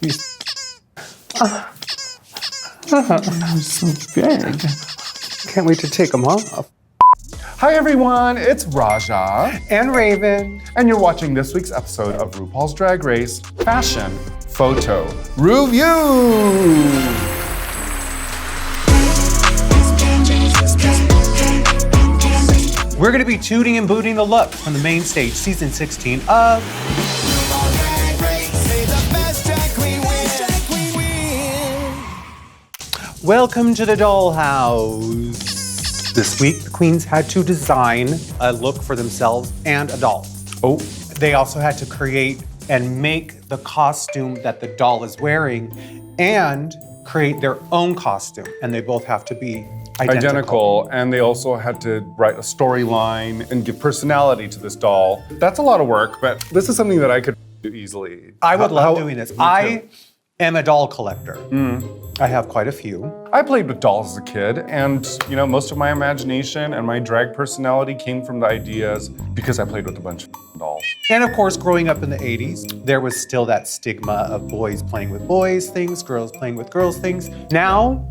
these. They're so big. Can't wait to take them off. Hi everyone, it's Raja. And Raven. And you're watching this week's episode of RuPaul's Drag Race Fashion Photo Review. We're going to be tooting and booting the look from the main stage, season 16 of Welcome to the Dollhouse. This week, the queens had to design a look for themselves and a doll. Oh. They also had to create and make the costume that the doll is wearing and create their own costume. And they both have to be identical. And they also had to write a storyline and give personality to this doll. That's a lot of work, but this is something that I could do easily. I would love doing this. I am a doll collector. I have quite a few. I played with dolls as a kid, and most of my imagination and my drag personality came from the ideas because I played with a bunch of dolls. And of course, growing up in the 80s, there was still that stigma of boys playing with boys things, girls playing with girls things. Now,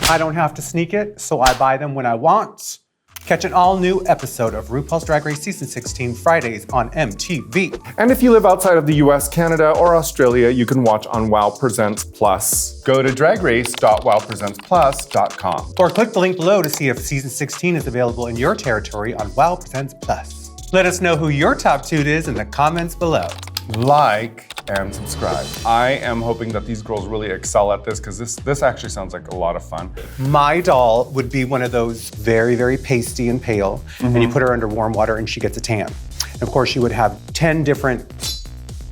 I don't have to sneak it, so I buy them when I want. Catch an all-new episode of RuPaul's Drag Race Season 16 Fridays on MTV. And if you live outside of the US, Canada, or Australia, you can watch on WOW Presents Plus. Go to dragrace.wowpresentsplus.com. Or click the link below to see if Season 16 is available in your territory on WOW Presents Plus. Let us know who your top toot is in the comments below. Like and subscribe. I am hoping that these girls really excel at this because this actually sounds like a lot of fun. My doll would be one of those very, very pasty and pale, and you put her under warm water and she gets a tan. And of course, she would have 10 different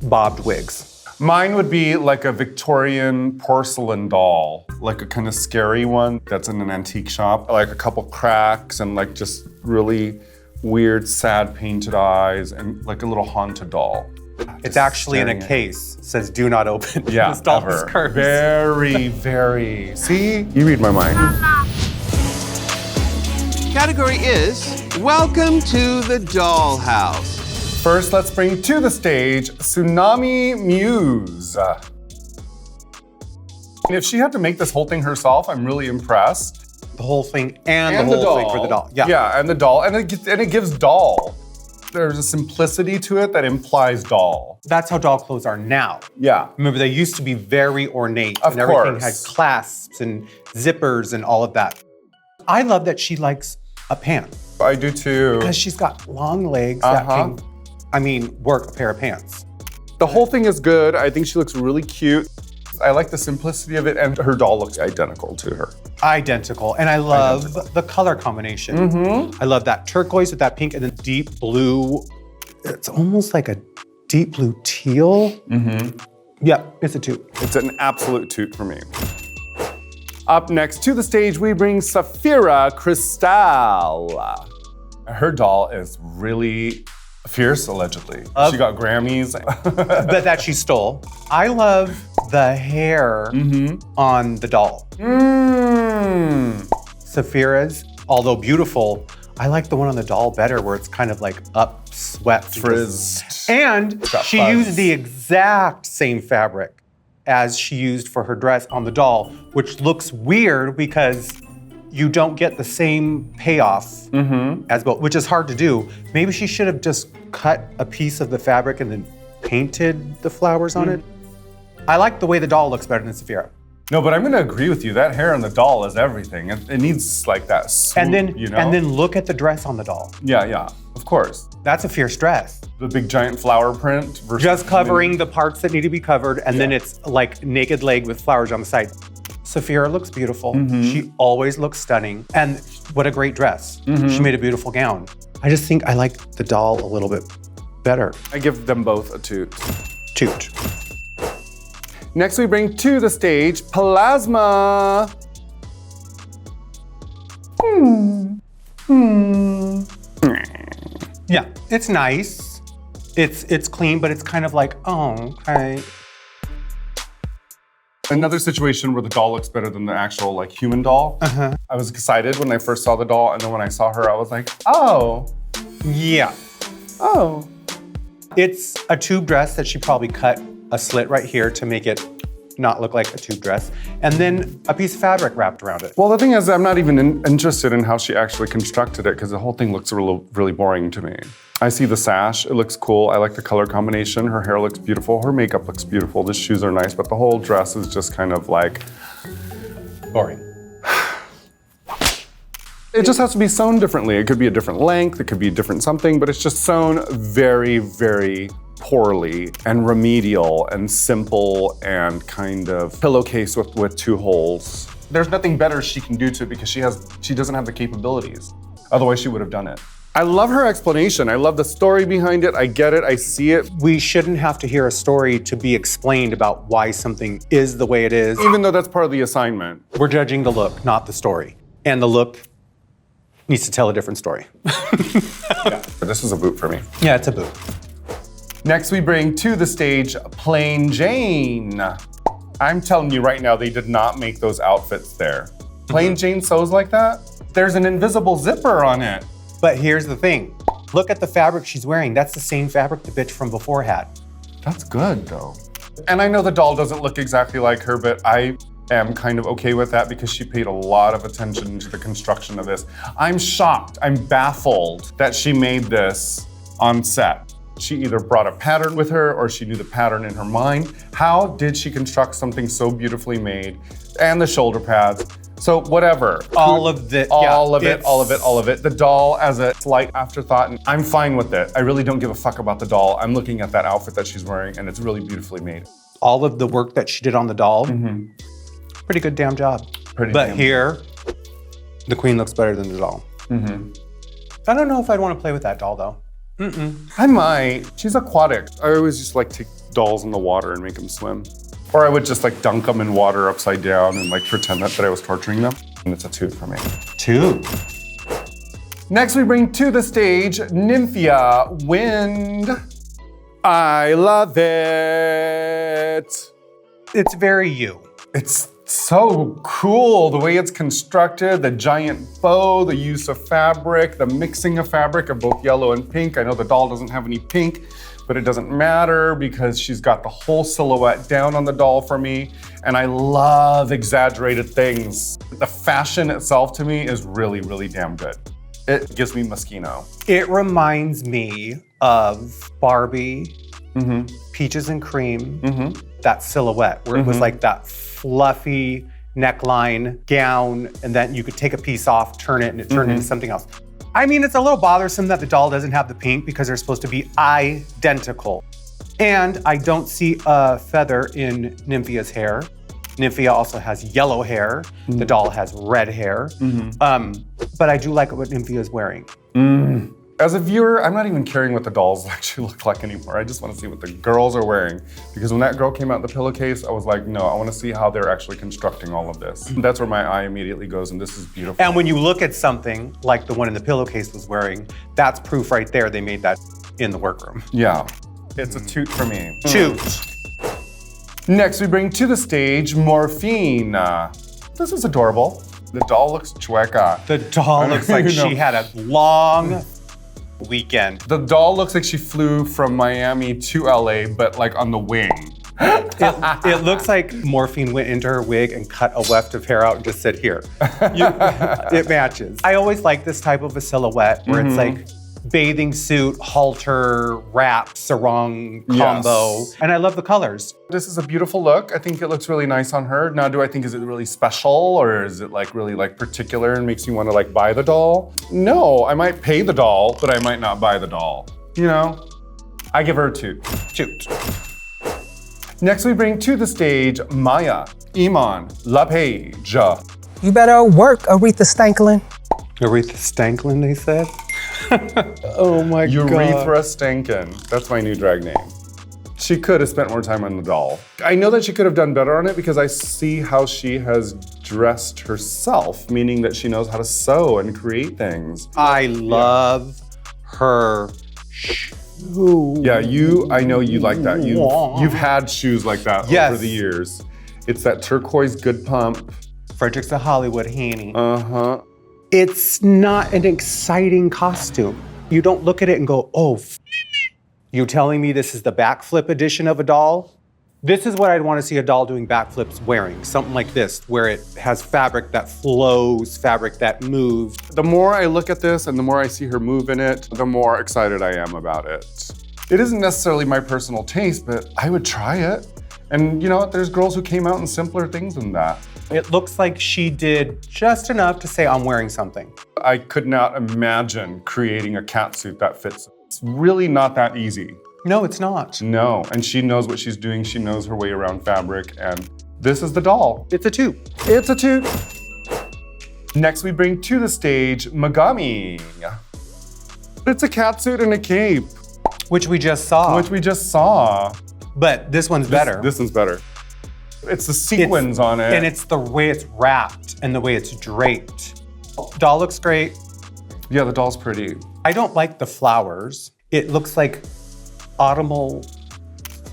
bobbed wigs. Mine would be like a Victorian porcelain doll, like a kind of scary one that's in an antique shop, like a couple cracks and like just really weird, sad painted eyes and like a little haunted doll. It's actually in a case. It says, do not open. Yeah, this doll is cursed. Very, very. See? You read my mind. Category is Welcome to the Dollhouse. First, let's bring to the stage Tsunami Muse. If she had to make this whole thing herself, I'm really impressed. The whole thing and the whole thing for the doll. Yeah, and the doll, and it gives doll. There's a simplicity to it that implies doll. That's how doll clothes are now. Yeah. Remember, they used to be very ornate. Of and everything course. had clasps and zippers and all of that. I love that she likes a pant. I do too. Because she's got long legs that can, work a pair of pants. The whole thing is good. I think she looks really cute. I like the simplicity of it, and her doll looks identical to her. Identical. And I love the color combination. I love that turquoise with that pink and then deep blue. It's almost like a deep blue teal. Yeah, it's a toot. It's an absolute toot for me. Up next to the stage, we bring Safia Cristal. Her doll is really fierce, allegedly. She got Grammys. But that she stole. I love the hair on the doll. Safia's, although beautiful, I like the one on the doll better where it's kind of like upswept. Frizzed. And she used the exact same fabric as she used for her dress on the doll, which looks weird because you don't get the same payoff as both, which is hard to do. Maybe she should have just cut a piece of the fabric and then painted the flowers on it. I like the way the doll looks better than Safia. No, but I'm gonna agree with you. That hair on the doll is everything. It needs like that swoop, And then look at the dress on the doll. Yeah, of course. That's a fierce dress. The big giant flower print versus Just covering the parts that need to be covered, and then it's like naked leg with flowers on the side. Safia looks beautiful. She always looks stunning. And what a great dress. She made a beautiful gown. I just think I like the doll a little bit better. I give them both a toot. Toot. Next, we bring to the stage Plasma. Yeah, it's nice. It's clean, but it's kind of like, oh, okay. Another situation where the doll looks better than the actual like human doll. I was excited when I first saw the doll, and then when I saw her, I was like, oh. Yeah. Oh. It's a tube dress that she probably cut a slit right here to make it not look like a tube dress, and then a piece of fabric wrapped around it. Well, the thing is, I'm not even interested in how she actually constructed it because the whole thing looks really boring to me. I see the sash, it looks cool. I like the color combination. Her hair looks beautiful. Her makeup looks beautiful. The shoes are nice, but the whole dress is just kind of like Boring. It just has to be sewn differently. It could be a different length, it could be a different something, but it's just sewn very, very poorly and remedial and simple and kind of pillowcase with 2 holes. There's nothing better she can do to it because she doesn't have the capabilities. Otherwise, she would have done it. I love her explanation. I love the story behind it. I get it, I see it. We shouldn't have to hear a story to be explained about why something is the way it is. Even though that's part of the assignment. We're judging the look, not the story. And the look needs to tell a different story. Yeah. This is a boot for me. Yeah, it's a boot. Next, we bring to the stage Plain Jane. I'm telling you right now, they did not make those outfits there. Plain Jane sews like that? There's an invisible zipper on it. But here's the thing. Look at the fabric she's wearing. That's the same fabric the bitch from before had. That's good, though. And I know the doll doesn't look exactly like her, but I am kind of okay with that because she paid a lot of attention to the construction of this. I'm shocked, I'm baffled that she made this on set. She either brought a pattern with her or she knew the pattern in her mind. How did she construct something so beautifully made? And the shoulder pads. So whatever. All of it. The doll as a slight afterthought, and I'm fine with it. I really don't give a fuck about the doll. I'm looking at that outfit that she's wearing and it's really beautifully made. All of the work that she did on the doll, pretty good damn job. But here, the queen looks better than the doll. I don't know if I'd want to play with that doll though. I might. She's aquatic. I always just like take dolls in the water and make them swim. Or I would just like dunk them in water upside down and like pretend that I was torturing them. And it's a toot for me. Toot. Next we bring to the stage Nympia Wind. I love it. It's very you. It's so cool, the way it's constructed, the giant bow, the use of fabric, the mixing of fabric of both yellow and pink. I know the doll doesn't have any pink, but it doesn't matter because she's got the whole silhouette down on the doll for me. And I love exaggerated things. The fashion itself to me is really, really damn good. It gives me Moschino. It reminds me of Barbie, Peaches and Cream, that silhouette where it was like that fluffy neckline gown, and then you could take a piece off, turn it, and it turned into something else. I mean, it's a little bothersome that the doll doesn't have the pink because they're supposed to be identical. And I don't see a feather in Nymphia's hair. Nymphia also has yellow hair. The doll has red hair. But I do like what Nymphia is wearing. As a viewer, I'm not even caring what the dolls actually look like anymore. I just want to see what the girls are wearing. Because when that girl came out in the pillowcase, I was like, no, I want to see how they're actually constructing all of this. That's where my eye immediately goes, and this is beautiful. And when you look at something like the one in the pillowcase was wearing, that's proof right there they made that in the workroom. Yeah, it's a toot for me. Toot. Next, we bring to the stage Morphine. This is adorable. The doll looks chueca. The doll looks like she had a long weekend. The doll looks like she flew from Miami to LA, but like on the wing. It looks like Morphine went into her wig and cut a weft of hair out and just said, here. It matches. I always like this type of a silhouette where it's like bathing suit, halter, wrap, sarong combo. Yes. And I love the colors. This is a beautiful look. I think it looks really nice on her. Now, do I think is it really special or is it like really like particular and makes you want to like buy the doll? No, I might pay the doll, but I might not buy the doll. You know, I give her a toot. Toot. Next, we bring to the stage Maya, Iman, LaPage. You better work, Aretha Stanklin. Aretha Stanklin, they said? Oh my God. Urethra Stankin. That's my new drag name. She could have spent more time on the doll. I know that she could have done better on it because I see how she has dressed herself, meaning that she knows how to sew and create things. I love her shoe. Yeah, I know you like that. You've had shoes like that over the years. It's that turquoise good pump. Frederick's a Hollywood Hanny. It's not an exciting costume. You don't look at it and go, oh, you telling me this is the backflip edition of a doll? This is what I'd want to see a doll doing backflips wearing. Something like this, where it has fabric that flows, fabric that moves. The more I look at this and the more I see her move in it, the more excited I am about it. It isn't necessarily my personal taste, but I would try it. And you know what? There's girls who came out in simpler things than that. It looks like she did just enough to say, I'm wearing something. I could not imagine creating a catsuit that fits. It's really not that easy. No, it's not. No, and she knows what she's doing. She knows her way around fabric, and this is the doll. It's a two. It's a two. Next, we bring to the stage Megami. It's a catsuit and a cape. Which we just saw. But this one's better. This one's better. It's the sequins on it. And it's the way it's wrapped and the way it's draped. Doll looks great. Yeah, the doll's pretty. I don't like the flowers. It looks like autumnal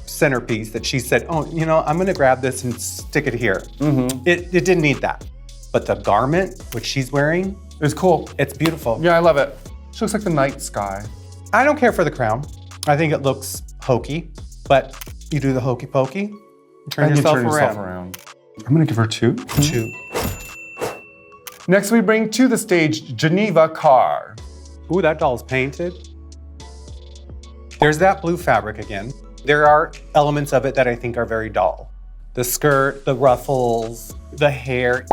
centerpiece that she said, oh, you know, I'm gonna grab this and stick it here. It didn't need that. But the garment, which she's wearing, it's cool. It's beautiful. Yeah, I love it. She looks like the night sky. I don't care for the crown. I think it looks hokey, but you do the hokey pokey, turn yourself around. I'm gonna give her two. Two. Next, we bring to the stage Geneva Carr. Ooh, that doll's painted. There's that blue fabric again. There are elements of it that I think are very doll. The skirt, the ruffles, the hair.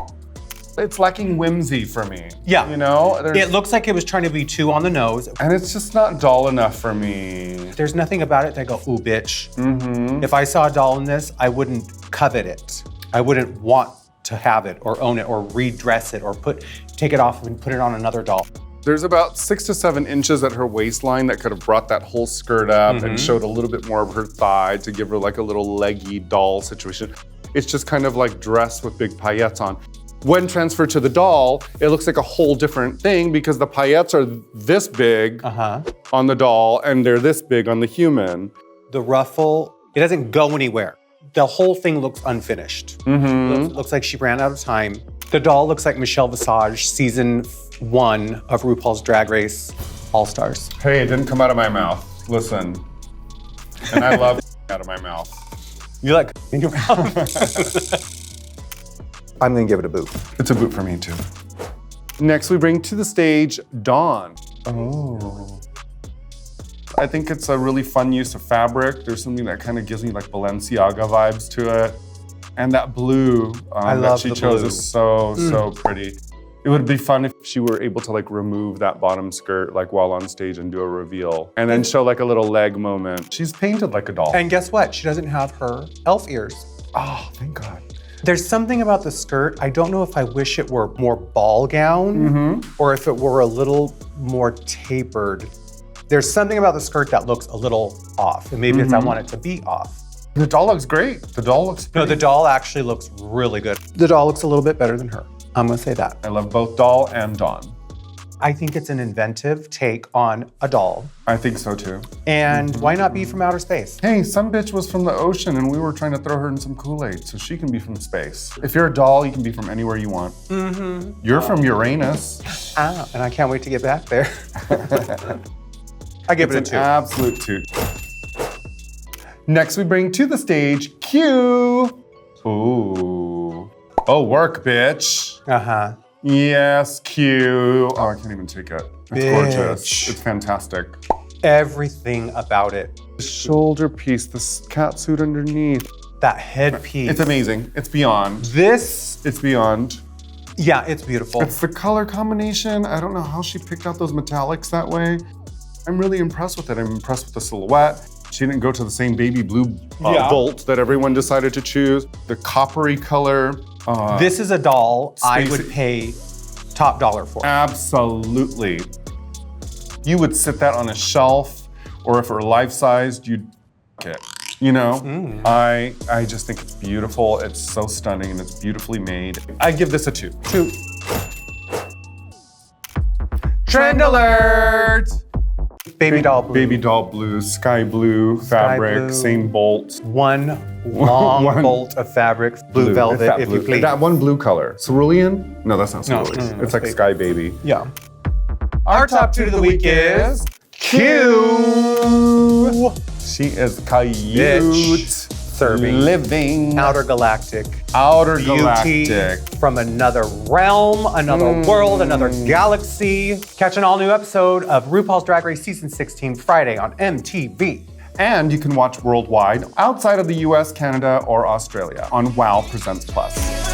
It's lacking whimsy for me. Yeah. You know? It looks like it was trying to be two on the nose. And it's just not doll enough for me. There's nothing about it that I go, ooh, bitch. If I saw a doll in this, I wouldn't covet it. I wouldn't want to have it or own it or redress it or take it off and put it on another doll. There's about 6 to 7 inches at her waistline that could have brought that whole skirt up and showed a little bit more of her thigh to give her like a little leggy doll situation. It's just kind of like dress with big paillettes on. When transferred to the doll, it looks like a whole different thing because the paillettes are this big on the doll and they're this big on the human. The ruffle, it doesn't go anywhere. The whole thing looks unfinished. Looks like she ran out of time. The doll looks like Michelle Visage, season 1 of RuPaul's Drag Race All-Stars. Hey, it didn't come out of my mouth. Listen. And I love out of my mouth. You like in your mouth? I'm gonna give it a boot. It's a boot for me too. Next, we bring to the stage Dawn. Oh. I think it's a really fun use of fabric. There's something that kind of gives me like Balenciaga vibes to it. And that blue that she chose is so pretty. It would be fun if she were able to like remove that bottom skirt like while on stage and do a reveal and then show like a little leg moment. She's painted like a doll. And guess what? She doesn't have her elf ears. Oh, thank God. There's something about the skirt. I don't know if I wish it were more ball gown or if it were a little more tapered. There's something about the skirt that looks a little off, and maybe it's I want it to be off. The doll looks great. The doll looks pretty. No, the doll actually looks really good. The doll looks a little bit better than her. I'm gonna say that. I love both doll and Dawn. I think it's an inventive take on a doll. I think so too. And why not be from outer space? Hey, some bitch was from the ocean and we were trying to throw her in some Kool-Aid, so she can be from space. If you're a doll, you can be from anywhere you want. You're from Uranus. Ah, and I can't wait to get back there. I give it a 2. Absolute 2. Next, we bring to the stage Q. Ooh. Oh, work, bitch. Yes, Q. Oh, I can't even take it. It's gorgeous. It's fantastic. Everything about it. The shoulder piece, the catsuit underneath. That headpiece. It's amazing. It's beyond. It's beyond. Yeah, it's beautiful. It's the color combination. I don't know how she picked out those metallics that way. I'm really impressed with it. I'm impressed with the silhouette. She didn't go to the same baby blue bolt that everyone decided to choose. The coppery color. This is a doll I would pay top dollar for. Absolutely. You would sit that on a shelf, or if it were life-sized, you'd it. You know? I just think it's beautiful. It's so stunning and it's beautifully made. I give this a 2. 2. Trend alert! Baby doll blue. Baby doll blue, sky blue fabric, blue. same bolt. One long bolt of fabric, blue velvet, if you please. That one blue color. Cerulean? No, that's not cerulean. It's like sky baby. Yeah. Our top 2 of the week is Q. She is cute. serving living outer galactic galactic beauty from another realm, another world, another galaxy. Catch an all-new episode of RuPaul's Drag Race Season 16 Friday on MTV. And you can watch worldwide outside of the US, Canada, or Australia on WOW Presents Plus.